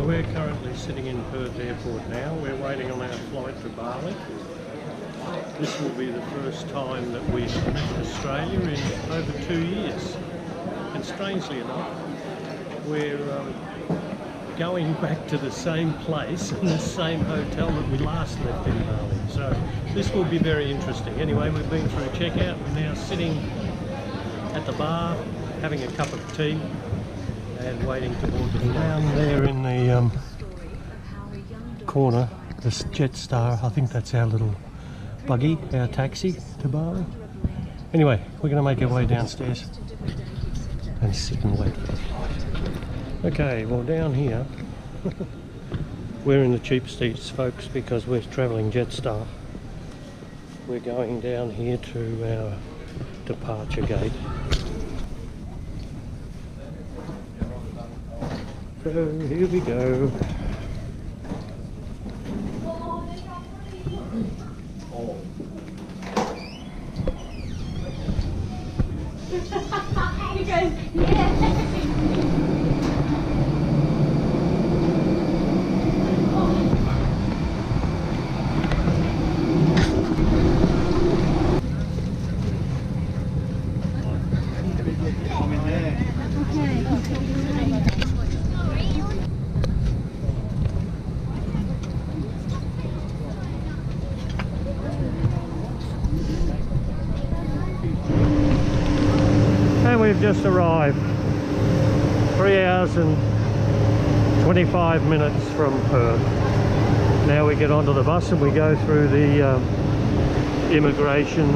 We're currently sitting in Perth Airport now. We're waiting on our flight to Bali. This will be the first time that we've left Australia in over 2 years. And strangely enough, we're going back to the same place and the same hotel that we last left in Bali. So this will be very interesting. Anyway, we've been through checkout. We're now sitting at the bar, having a cup of tea and waiting to board the flight. Down there in the corner, this Jetstar, I think that's our little buggy, our taxi to Bali. Anyway, we're going to make our way downstairs and sit and wait for the flight. Okay, well down here, we're in the cheap seats, folks, because we're travelling Jetstar. We're going down here to our departure gate. So here we go. You guys, yeah. And we've just arrived. 3 hours and 25 minutes from Perth. Now we get onto the bus and we go through the immigration.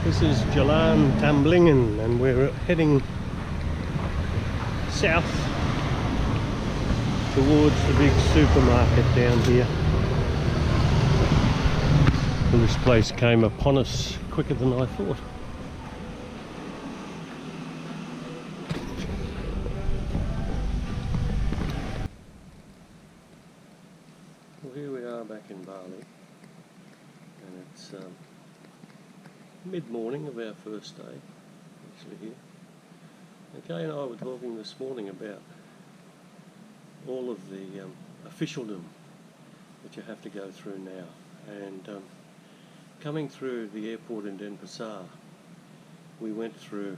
This is Jalan Tamblingen and we're heading south towards the big supermarket down here. And this place came upon us quicker than I thought. Well, here we are back in Bali, and it's mid-morning of our first day actually here. And Kay and I were talking this morning about all of the officialdom that you have to go through now, and coming through the airport in Denpasar, we went through,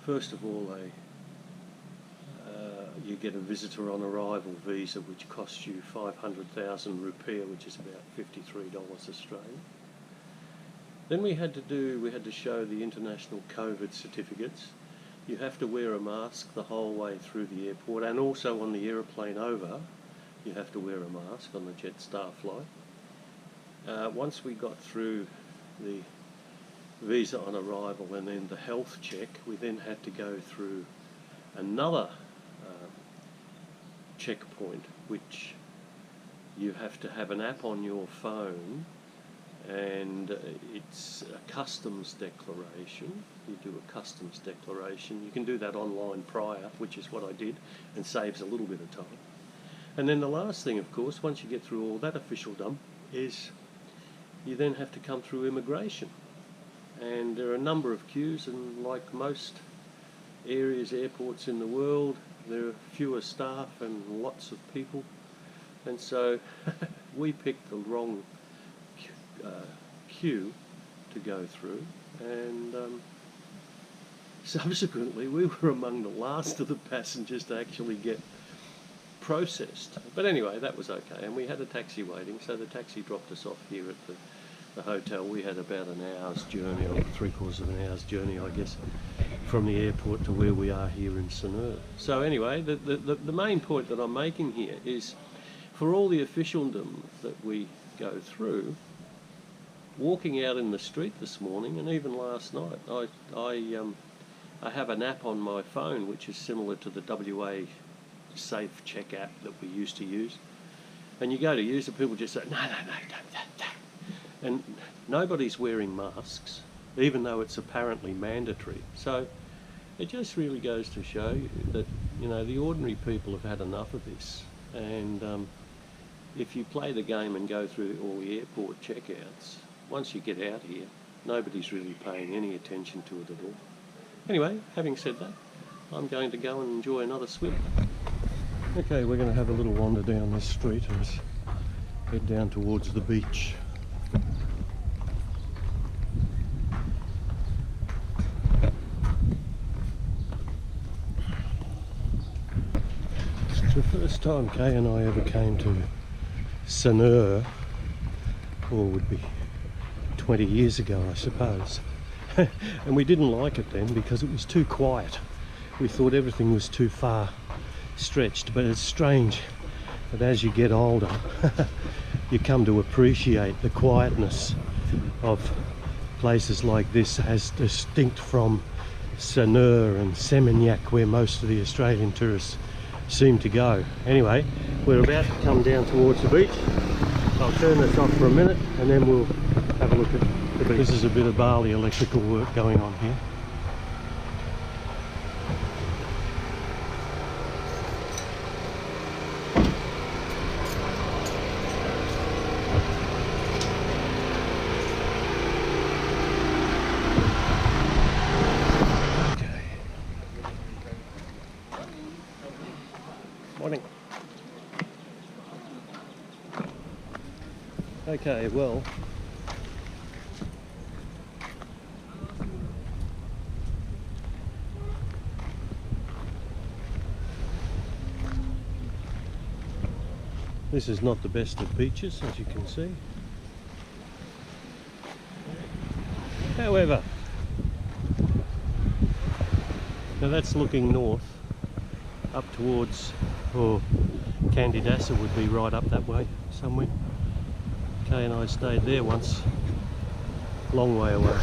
first of all, you get a visitor on arrival visa which costs you 500,000 rupiah, which is about $53 Australian. Then we had to show the international COVID certificates. You have to wear a mask the whole way through the airport, and also on the aeroplane over you have to wear a mask on the Jetstar flight. Once we got through the visa on arrival and then the health check, we then had to go through another checkpoint, which you have to have an app on your phone, and it's a customs declaration. You do a customs declaration. You can do that online prior, which is what I did, and saves a little bit of time. And then the last thing, of course, once you get through all that officialdom, is you then have to come through immigration. And there are a number of queues, and like most areas, airports in the world, there are fewer staff and lots of people, and so we picked the wrong queue to go through, and subsequently we were among the last of the passengers to actually get processed. But anyway, that was okay, and we had a taxi waiting, so the taxi dropped us off here at the hotel. We had about an hour's journey, or 3/4 of an hour's journey, I guess, from the airport to where we are here in Sanur. So anyway, the main point that I'm making here is, for all the officialdom that we go through, walking out in the street this morning and even last night, I have an app on my phone which is similar to the WA Safe Check app that we used to use, and you go to use it, people just say, no, don't. And nobody's wearing masks, even though it's apparently mandatory. So it just really goes to show you that, you know, the ordinary people have had enough of this. And if you play the game and go through all the airport checkouts, once you get out here, nobody's really paying any attention to it at all. Anyway, having said that, I'm going to go and enjoy another swim. Okay, we're going to have a little wander down this street and head down towards the beach. It's the first time Kay and I ever came to Sanur, or would be 20 years ago, I suppose. And we didn't like it then because it was too quiet. We thought everything was too far stretched, but it's strange that as you get older you come to appreciate the quietness of places like this, as distinct from Sanur and Seminyak, where most of the Australian tourists seem to go. Anyway, we're about to come down towards the beach. I'll turn this off for a minute and then we'll have a look at the beach. This is a bit of Bali electrical work going on here. Morning. Okay, well, this is not the best of beaches, as you can see. However, now that's looking north, up towards, or Candidasa would be right up that way somewhere. Kay and I stayed there once, long way away.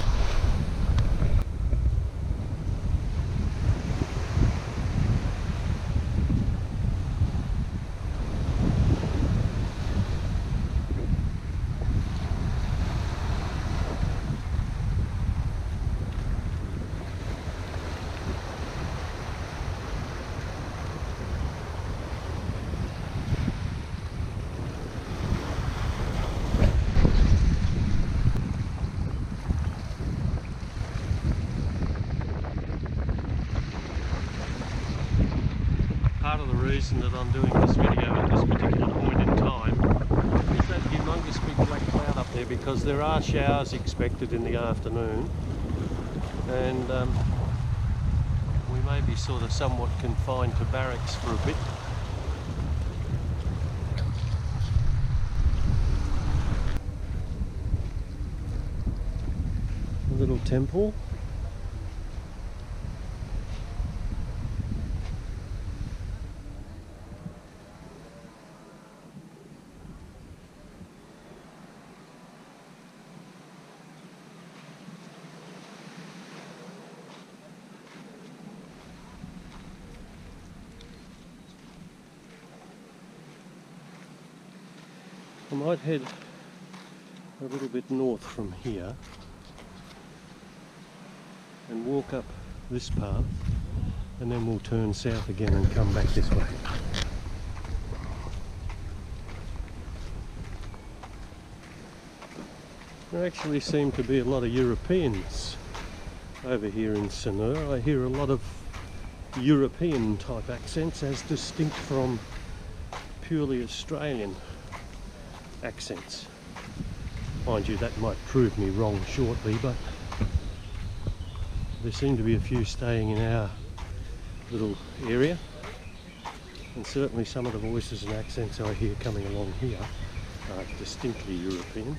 reason that I'm doing this video at this particular point in time is that humongous big black cloud up there, because there are showers expected in the afternoon, and we may be sort of somewhat confined to barracks for a bit. A little temple. I might head a little bit north from here and walk up this path, and then we'll turn south again and come back this way. There actually seem to be a lot of Europeans over here in Sanur. I hear a lot of European type accents as distinct from purely Australian accents. Mind you, that might prove me wrong shortly, but there seem to be a few staying in our little area, and certainly some of the voices and accents I hear coming along here are distinctly European.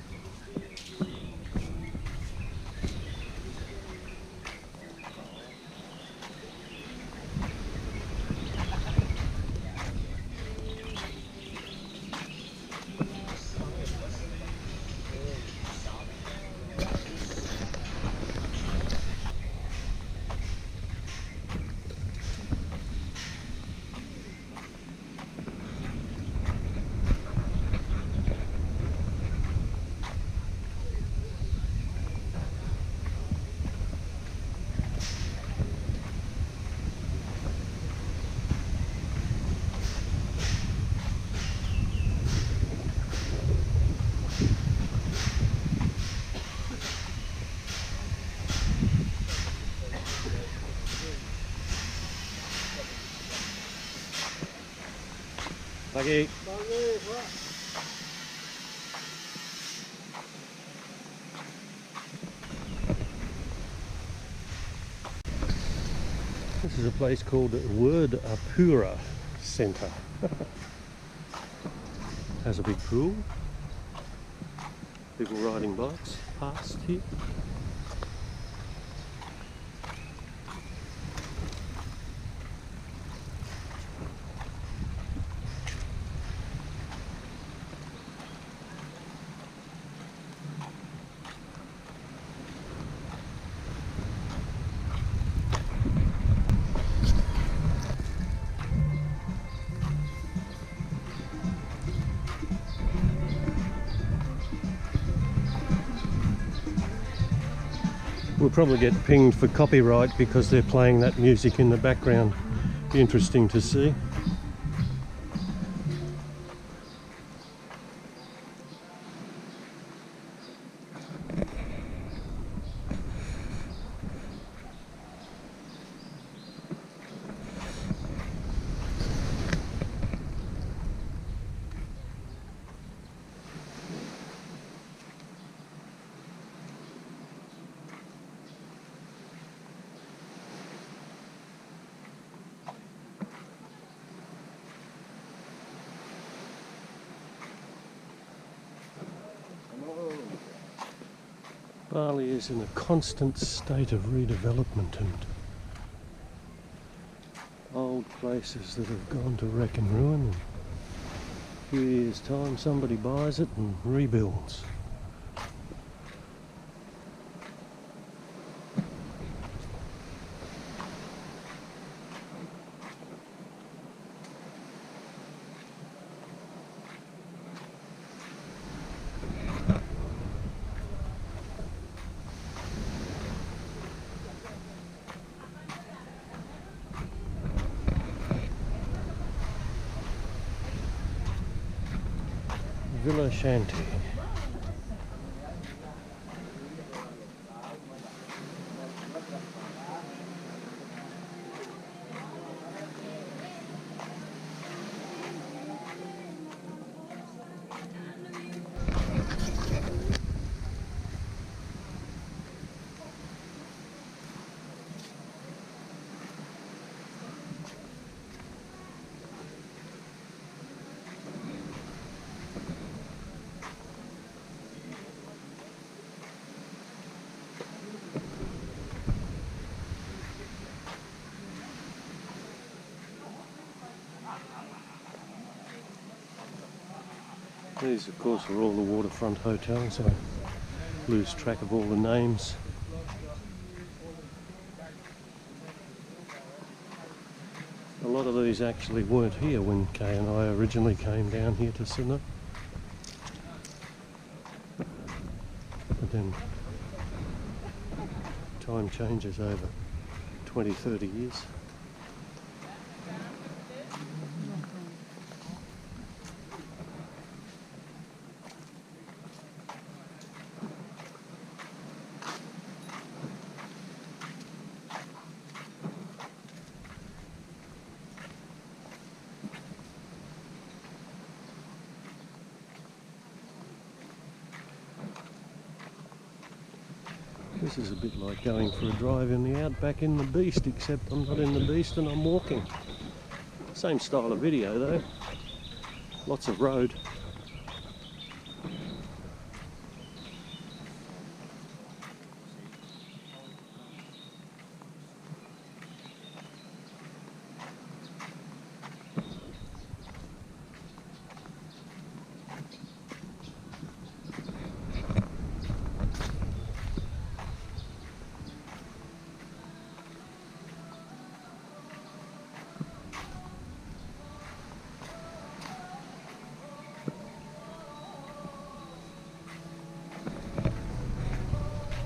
Pagi. This is a place called Apura Centre. Has a big pool. People riding bikes past here. We'll probably get pinged for copyright because they're playing that music in the background. Be interesting to see. Bali is in a constant state of redevelopment, and old places that have gone to wreck and ruin. In a few years' time somebody buys it and rebuilds. Villa Shanty. These, of course, are all the waterfront hotels. I lose track of all the names. A lot of these actually weren't here when Kay and I originally came down here to Sanur. But then time changes over 20, 30 years. This is a bit like going for a drive in the outback in the Beast, except I'm not in the Beast and I'm walking. Same style of video though. Lots of road.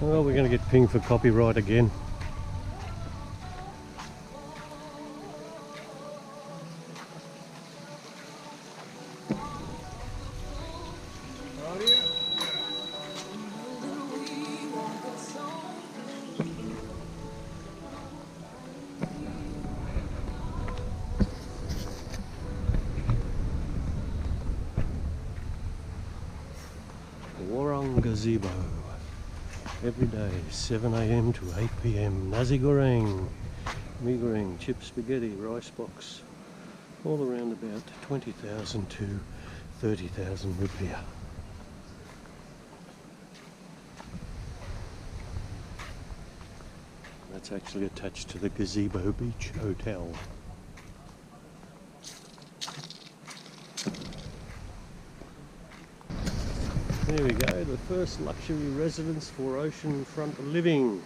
Well, we're going to get pinged for copyright again. Warung Gazebo. Every day, 7 AM to 8 PM. Nasi goreng, mee goreng, chip spaghetti, rice box. All around about 20,000 to 30,000 rupiah. That's actually attached to the Gazebo Beach Hotel. There we go, the first luxury residence for oceanfront living.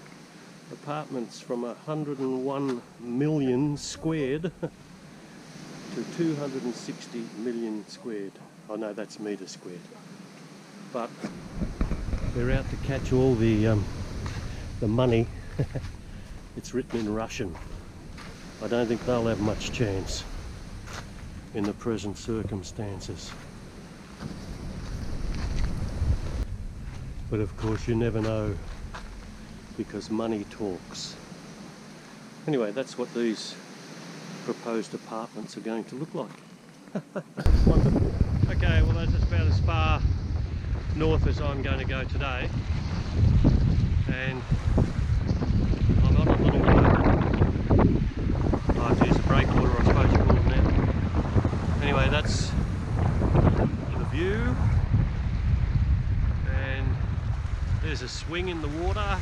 Apartments from 101 million squared to 260 million squared. Oh no, that's metre squared. But they're out to catch all the money. It's written in Russian. I don't think they'll have much chance in the present circumstances. But of course you never know, because money talks. Anyway, that's what these proposed apartments are going to look like. Wonderful. Okay, well that's about as far north as I'm going to go today. And I'm on a little oh geez, a breakwater I suppose you call them now. Anyway, that's the view. There's a swing in the water,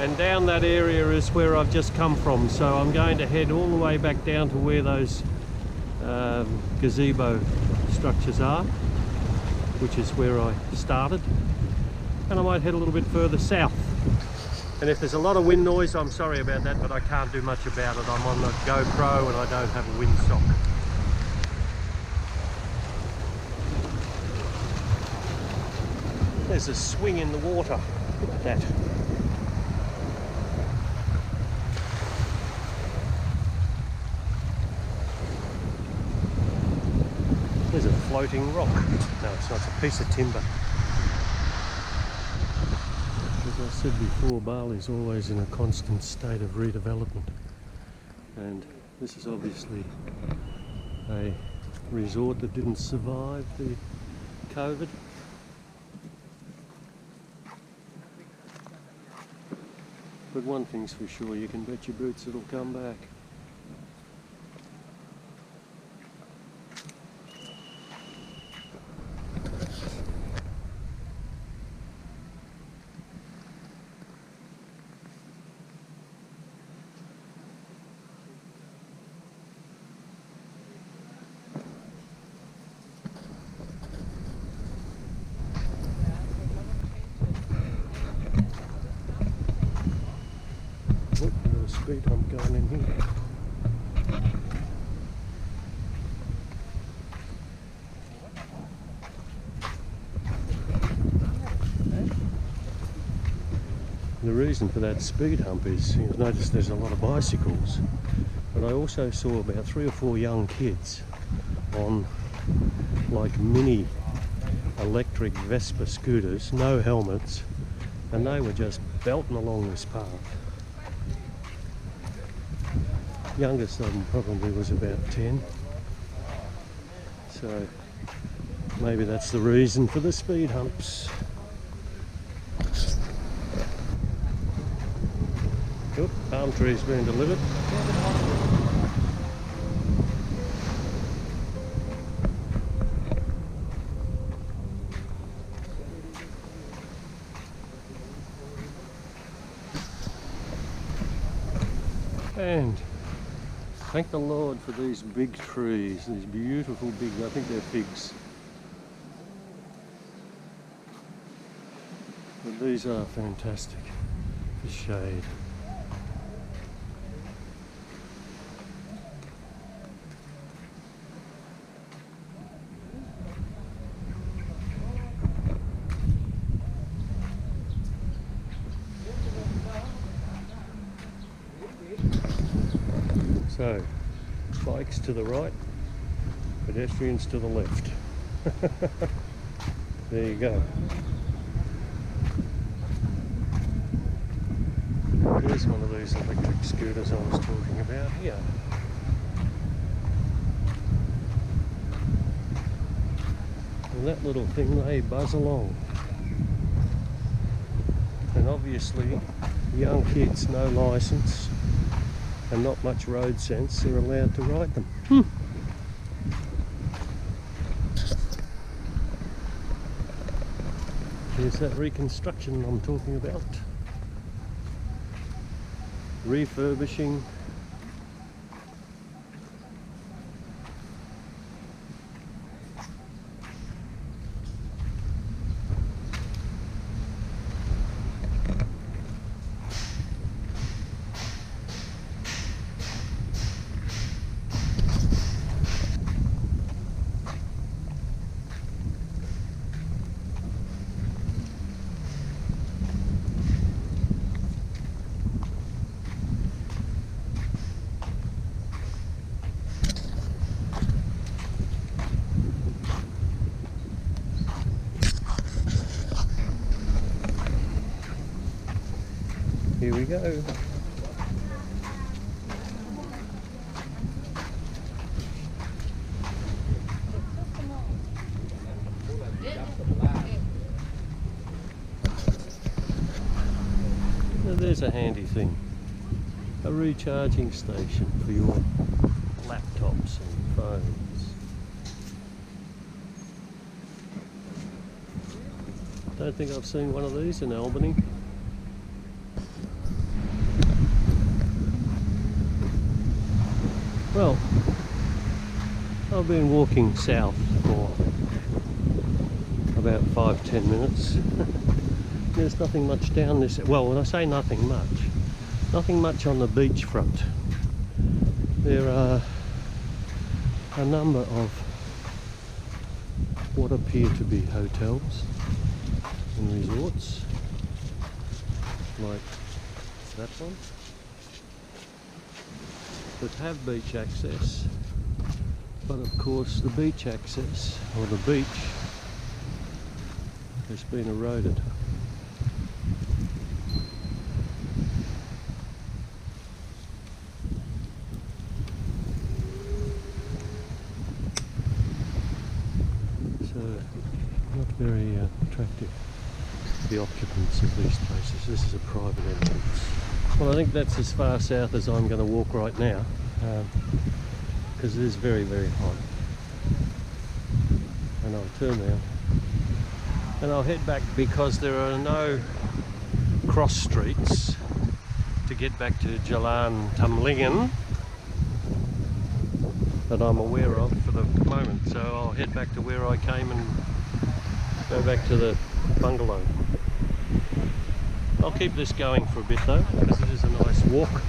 and down that area is where I've just come from, so I'm going to head all the way back down to where those gazebo structures are, which is where I started, and I might head a little bit further south. And if there's a lot of wind noise, I'm sorry about that, but I can't do much about it. I'm on a GoPro and I don't have a windsock. There's a swing in the water. Look at that. There's a floating rock. No, it's not. It's a piece of timber. As I said before, Bali's always in a constant state of redevelopment. And this is obviously a resort that didn't survive the COVID. But one thing's for sure, you can bet your boots it'll come back. speed hump going in here. The reason for that speed hump is, you've noticed there's a lot of bicycles, but I also saw about 3 or 4 young kids on like mini electric Vespa scooters, no helmets, and they were just belting along this path. Youngest of them probably was about 10, so maybe that's the reason for the speed humps. Oh, palm trees being delivered. And thank the Lord for these big trees, these beautiful big, I think they're figs. But these are fantastic for shade. So, bikes to the right, pedestrians to the left. There you go. There's one of these electric scooters I was talking about here. And that little thing, they buzz along. And obviously, young kids, no licence, and not much road sense, are allowed to ride them. Here's that reconstruction I'm talking about. Refurbishing. Here we go. Now there's a handy thing. A recharging station for your laptops and phones. Don't think I've seen one of these in Albany. Well, I've been walking south for about 5-10 minutes. There's nothing much down this, well, when I say nothing much on the beach front. There are a number of what appear to be hotels and resorts, like that one, that have beach access, but of course the beach access, or the beach, has been eroded. So, not very attractive, the occupants of these places. This is a private entrance. Well, I think that's as far south as I'm going to walk right now, because it is very, very hot. And I'll turn now and I'll head back, because there are no cross streets to get back to Jalan Tamlingan that I'm aware of for the moment. So I'll head back to where I came and go back to the bungalow. I'll keep this going for a bit though, because it is a nice walk.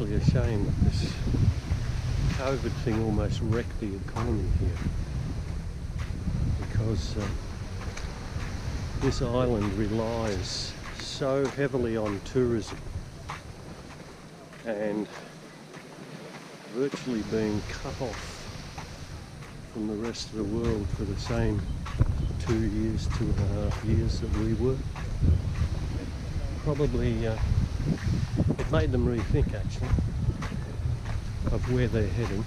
actually a shame that this COVID thing almost wrecked the economy here, because this island relies so heavily on tourism and virtually being cut off from the rest of the world for the same 2 years, 2.5 years that we were. Probably it made them rethink actually of where they're heading.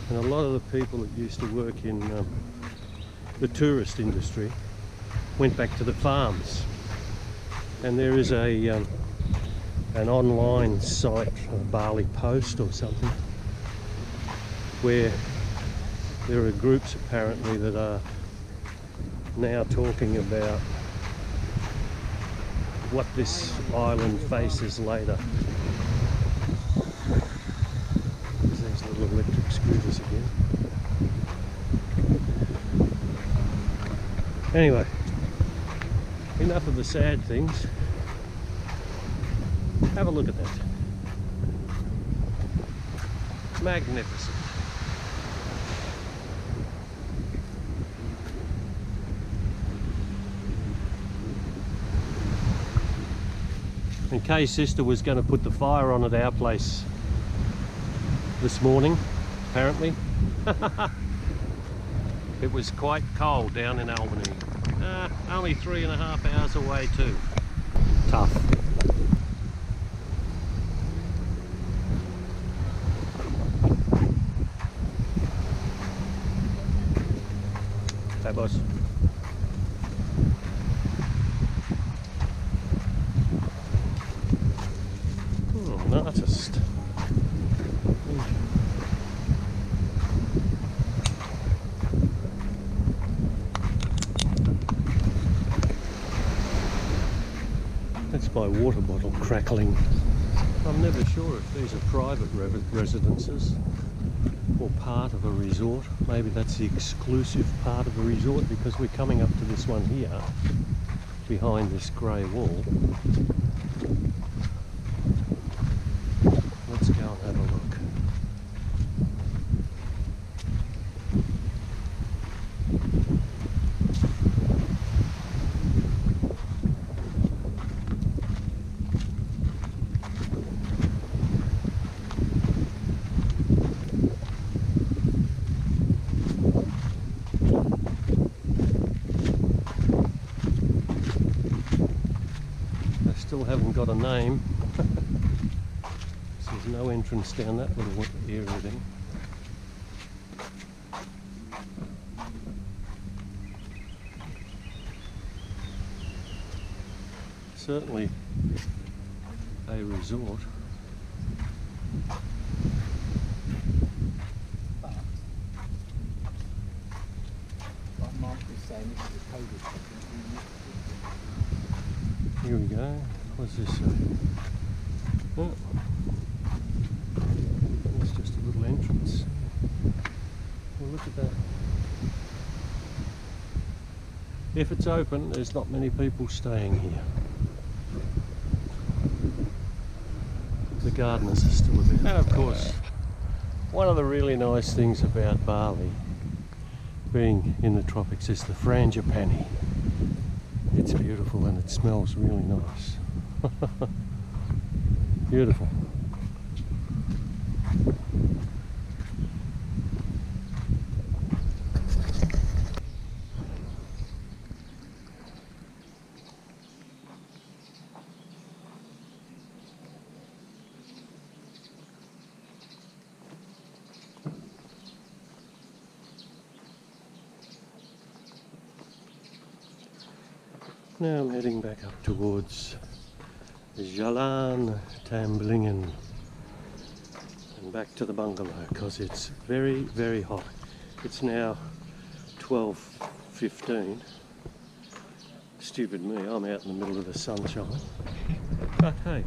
And a lot of the people that used to work in the tourist industry went back to the farms. And there is an online site, a Bali Post or something, where there are groups apparently that are now talking about what this island faces later. There's these little electric scooters again. Anyway, enough of the sad things. Have a look at that. Magnificent. And Kay's sister was going to put the fire on at our place this morning, apparently. It was quite cold down in Albany. Only 3.5 hours away too. Tough. Hey boss. An artist. That's my water bottle crackling. I'm never sure if these are private residences or part of a resort. Maybe that's the exclusive part of a resort, because we're coming up to this one here behind this grey wall. Let's go and have a look. Still haven't got a name. There's no entrance down that little area there. Certainly a resort. Here we go. What's this say? Oh, it's just a little entrance. Well, look at that. If it's open, there's not many people staying here. The gardeners are still there. And of course, one of the really nice things about Bali being in the tropics is the frangipani. It's beautiful and it smells really nice. Beautiful. Now I'm heading back up towards Jalan Tamblingen and back to the bungalow, because it's very, very hot. It's now 12:15. Stupid me, I'm out in the middle of the sunshine. But hey,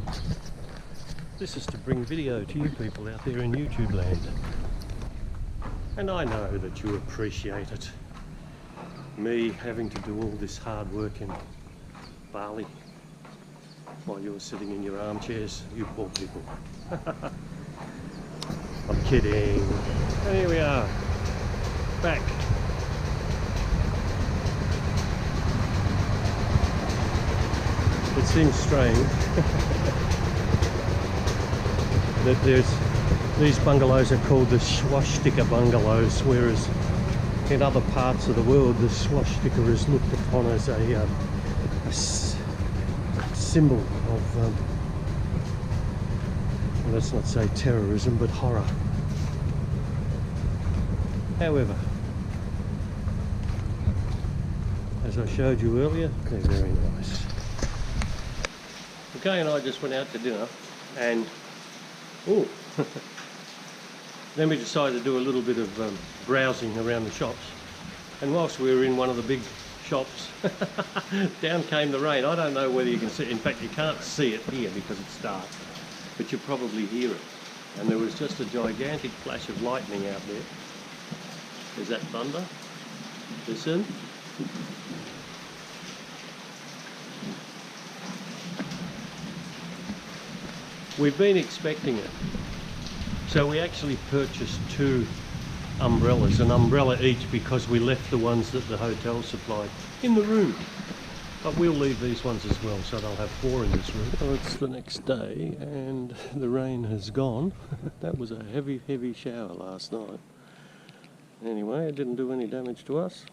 this is to bring video to you people out there in YouTube land. And I know that you appreciate it. Me having to do all this hard work in Bali while you're sitting in your armchairs, you poor people. I'm kidding. And here we are, back. It seems strange that these bungalows are called the swastika bungalows, whereas in other parts of the world the swastika is looked upon as a symbol of, well, let's not say terrorism, but horror. However, as I showed you earlier, they're very nice. Kay and I just went out to dinner, and then we decided to do a little bit of browsing around the shops, and whilst we were in one of the big shops, down came the rain. I don't know whether you can see it. In fact, you can't see it here because it's dark, but you probably hear it. And there was just a gigantic flash of lightning out there. Is that thunder? Listen. We've been expecting it, so we actually purchased 2 umbrellas, an umbrella each, because we left the ones that the hotel supplied in the room. But we'll leave these ones as well, so they'll have 4 in this room. Well, it's the next day and the rain has gone. That was a heavy shower last night. Anyway, it didn't do any damage to us,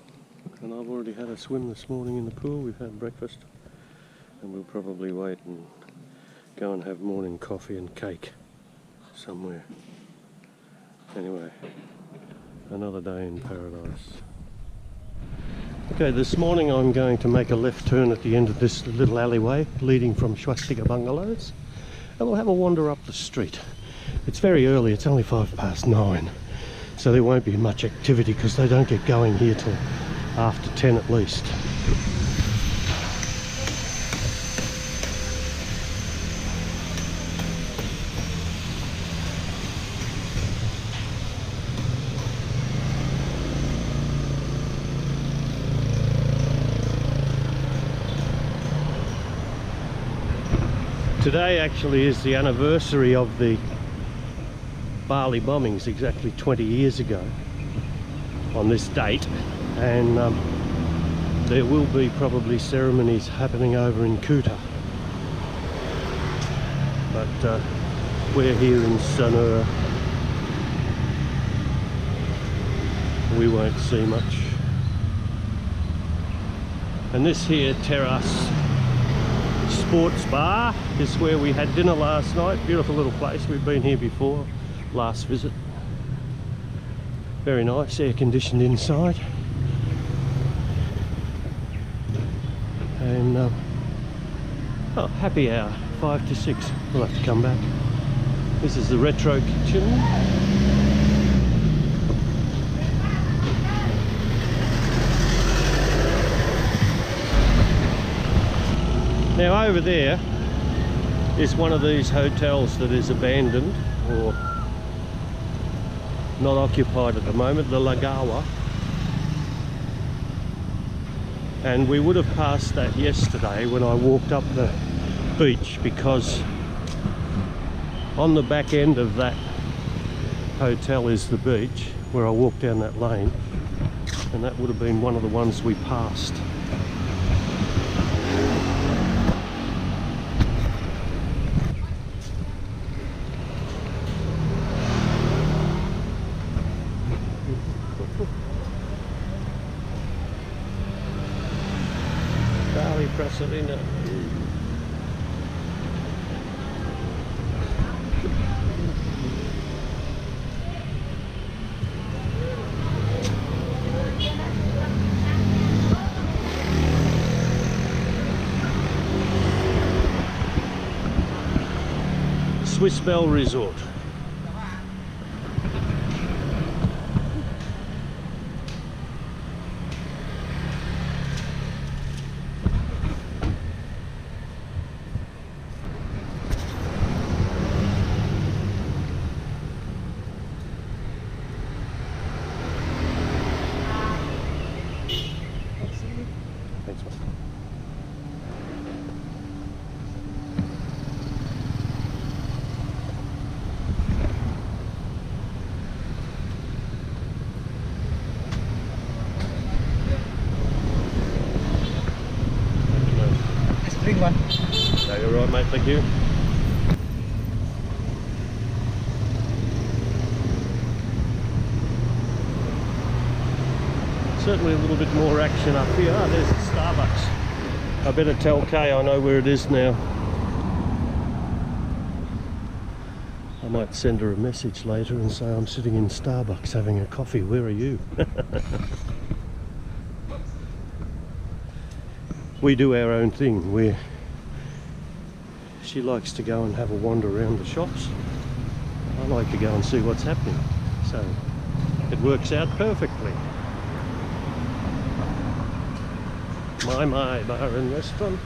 and I've already had a swim this morning in the pool. We've had breakfast, and we'll probably wait and go and have morning coffee and cake somewhere. Anyway, another day in paradise. Okay, this morning I'm going to make a left turn at the end of this little alleyway leading from Swastika Bungalows, and we'll have a wander up the street. It's very early, it's only 9:05, so there won't be much activity because they don't get going here till after 10 at least. Today actually is the anniversary of the Bali bombings, exactly 20 years ago on this date, and there will be probably ceremonies happening over in Kuta, but we're here in Sanur. We won't see much. And this here terrace sports bar is where we had dinner last night. Beautiful little place. We've been here before, last visit. Very nice, air conditioned inside. And oh, happy hour, 5 to 6. We'll have to come back. This is the retro kitchen. Now over there is one of these hotels that is abandoned or not occupied at the moment, the Lagawa. And we would have passed that yesterday when I walked up the beach, because on the back end of that hotel is the beach where I walked down that lane, and that would have been one of the ones we passed. Bali Prasalina. Swiss Bell Resort. Thank you. Certainly a little bit more action up here. Oh, there's the Starbucks. I better tell Kay I know where it is now. I might send her a message later and say I'm sitting in Starbucks having a coffee. Where are you? We do our own thing. She likes to go and have a wander around the shops. I like to go and see what's happening. So it works out perfectly. My bar and restaurant.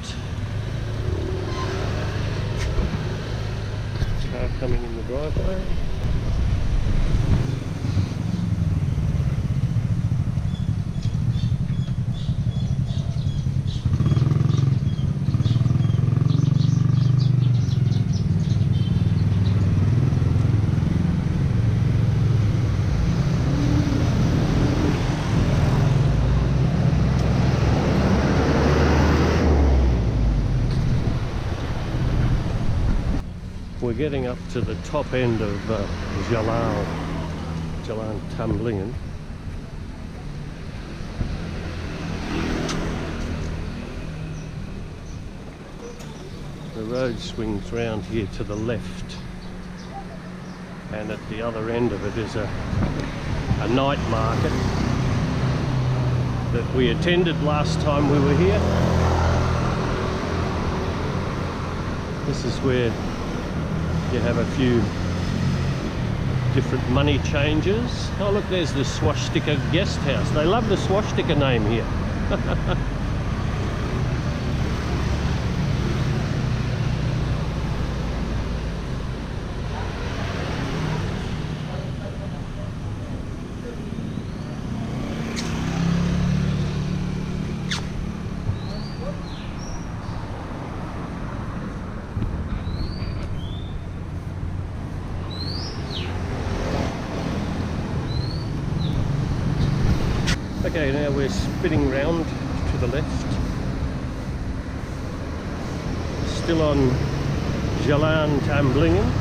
Car coming in the driveway. We're getting up to the top end of Jalan Tamlingan. The road swings round here to the left, and at the other end of it is a night market that we attended last time we were here. This is where you have a few different money changes. Oh look, there's the Swastika guest house. They love the Swastika name here. Okay, now we're spinning round to the left. Still on Jalan Tamlingan.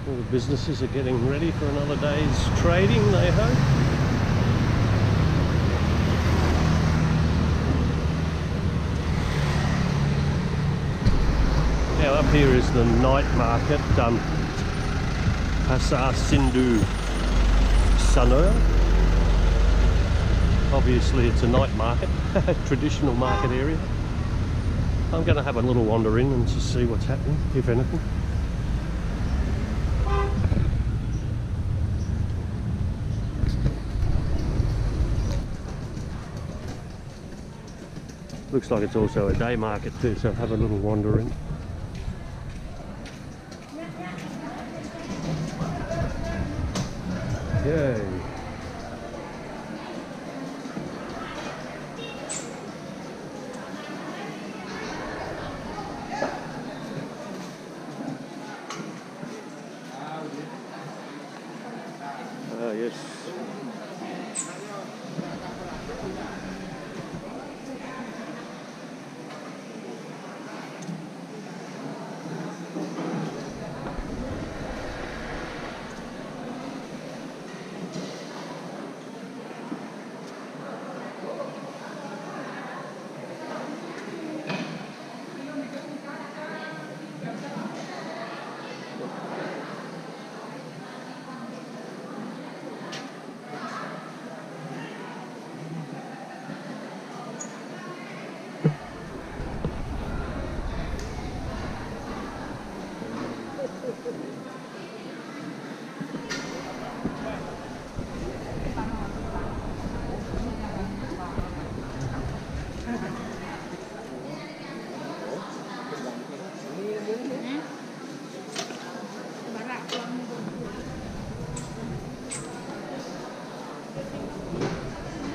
All the businesses are getting ready for another day's trading, they hope. Now up here is the night market, Pasar Sindu Sanur. Obviously it's a night market, traditional market area. I'm going to have a little wander in and just see what's happening, if anything. Looks like it's also a day market too, so have a little wander in. Yay! Ah, yes.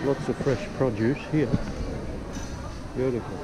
Lots of fresh produce here. Beautiful.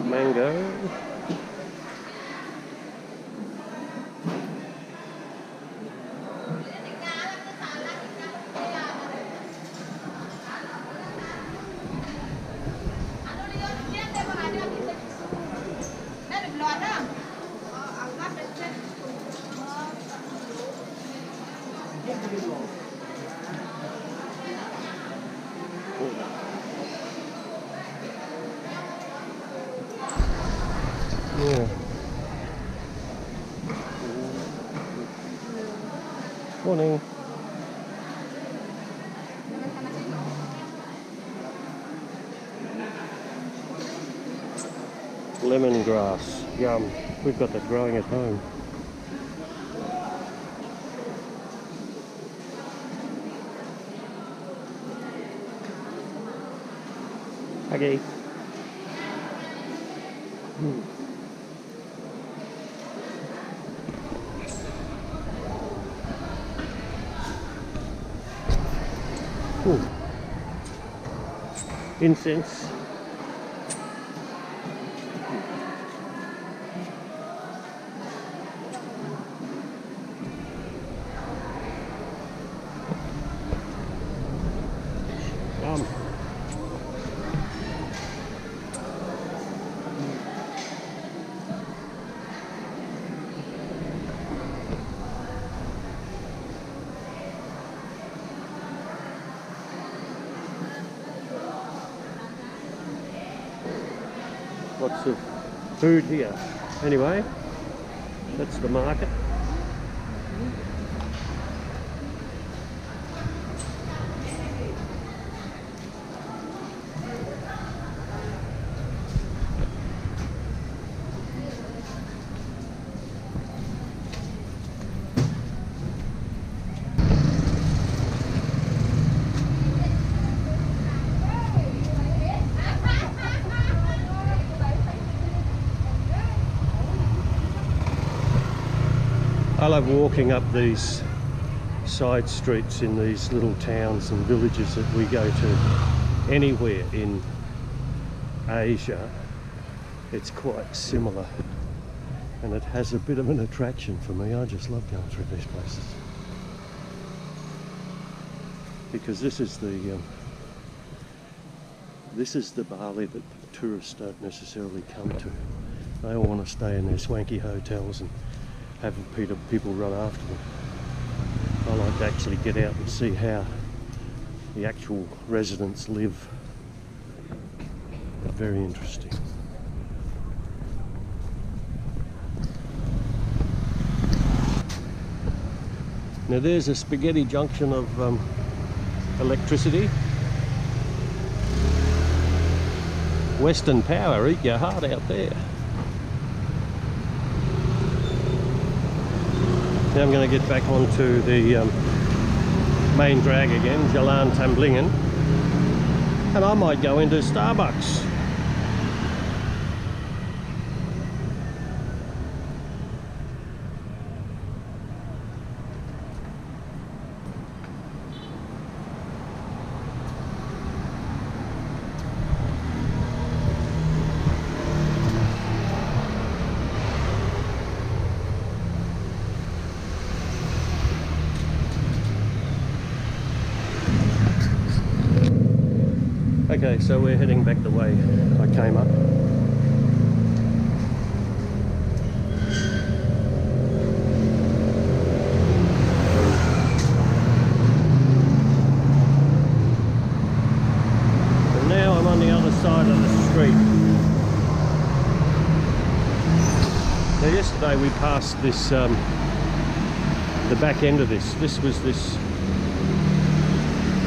Mango. Yeah. Morning. Lemongrass. Yum. We've got that growing at home. Okay. Ooh. Incense. Lots of food here. Anyway, that's the market. I love walking up these side streets in these little towns and villages that we go to anywhere in Asia. It's quite similar and it has a bit of an attraction for me. I just love going through these places because this is the Bali that tourists don't necessarily come to. They all want to stay in their swanky hotels and have people run after them. I like to actually get out and see how the actual residents live. Very interesting. Now there's a spaghetti junction of electricity. Western Power, eat your heart out there. Now I'm going to get back onto the main drag again, Jalan Tamblingen, and I might go into Starbucks. Okay, so we're heading back the way I came up. And now I'm on the other side of the street. Now yesterday we passed this, the back end of this. This was this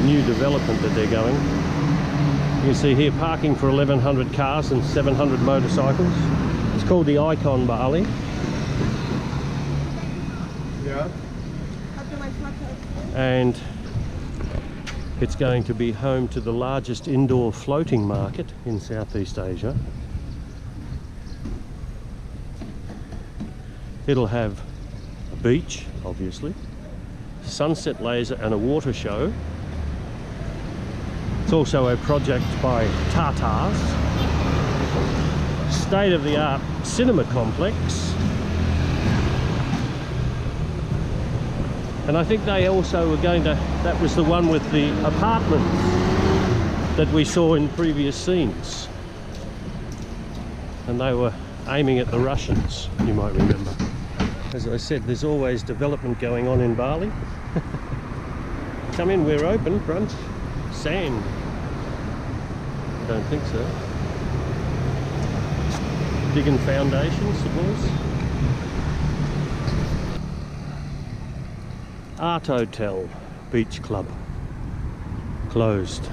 new development that they're going. You can see here parking for 1,100 cars and 700 motorcycles. It's called the Icon Bali. Yeah. And it's going to be home to the largest indoor floating market in Southeast Asia. It'll have a beach, obviously, sunset laser and a water show. It's also a project by Tatars. State-of-the-art cinema complex. And I think they also were going to, that was the one with the apartments that we saw in previous scenes. And they were aiming at the Russians, you might remember. As I said, there's always development going on in Bali. Come in, we're open, front. Sand. Don't think so. Digging foundations, suppose. Art Hotel, Beach Club, closed.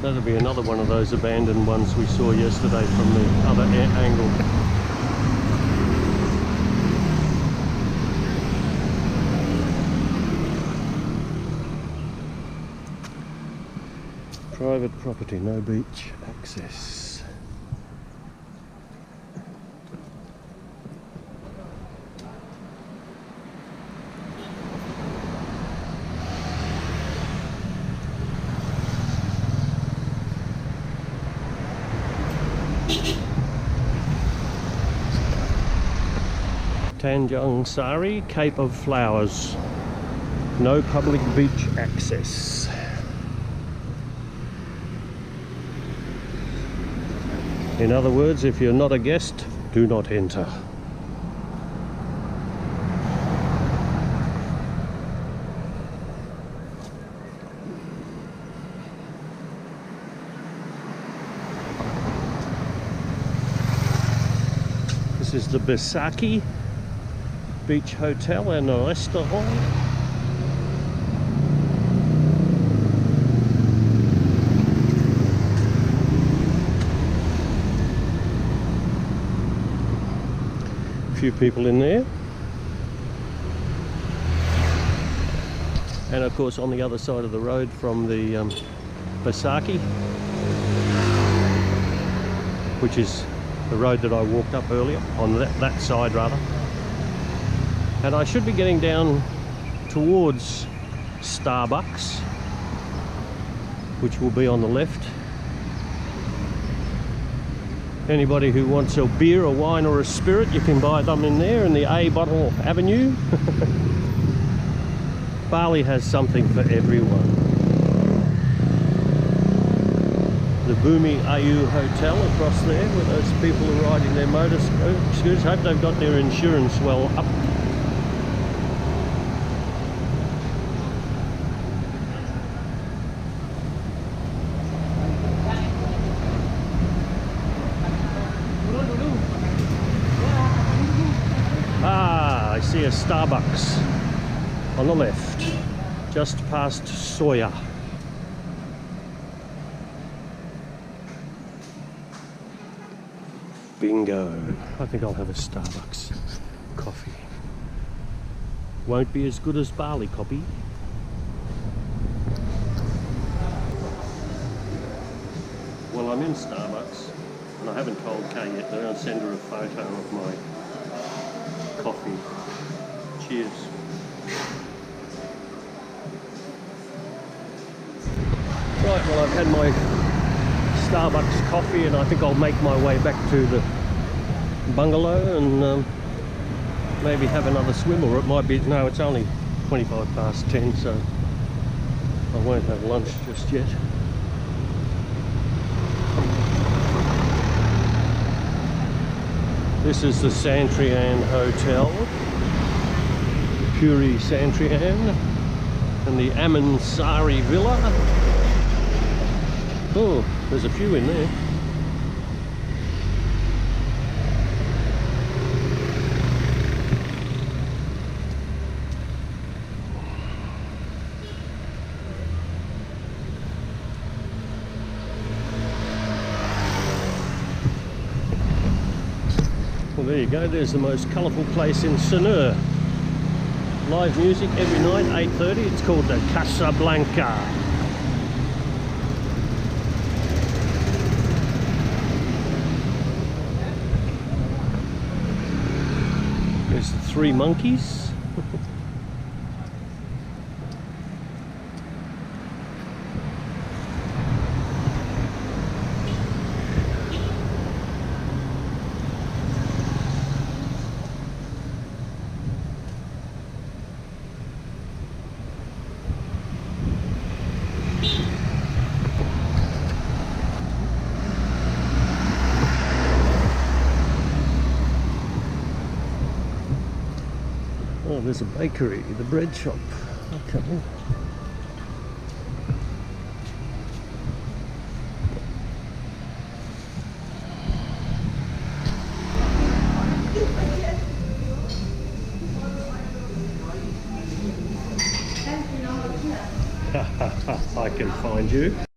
That'll be another one of those abandoned ones we saw yesterday from the other angle. Private property, no beach access. Tanjung Sari, Cape of Flowers. No public beach access. In other words, if you're not a guest, do not enter. This is the Besaki Beach Hotel and a restaurant. Few people in there, and of course on the other side of the road from the Besaki, which is the road that I walked up earlier, on that side rather, and I should be getting down towards Starbucks, which will be on the left. Anybody who wants a beer, a wine or a spirit, you can buy them in there in the A Bottle Avenue. Bali has something for everyone. The Bumi Ayu Hotel across there where those people are riding their motorscooters. Hope they've got their insurance well up. I see a Starbucks on the left, just past Soya. Bingo. I think I'll have a Starbucks coffee. Won't be as good as Bali coffee. Well, I'm in Starbucks and I haven't told Kay yet, but I'll send her a photo of my coffee. Cheers. Right, well I've had my Starbucks coffee and I think I'll make my way back to the bungalow and maybe have another swim, or it might be, no, it's only 25 past 10, so I won't have lunch just yet. This is the Santrian Hotel, Puri Santrian, and the Amansari Villa. Oh, there's a few in there. there you go, there's the most colourful place in Sanur. Live music every night, 8:30. It's called the Casablanca. There's the three monkeys. Oh, there's a bakery, the bread shop. Okay. I can find you.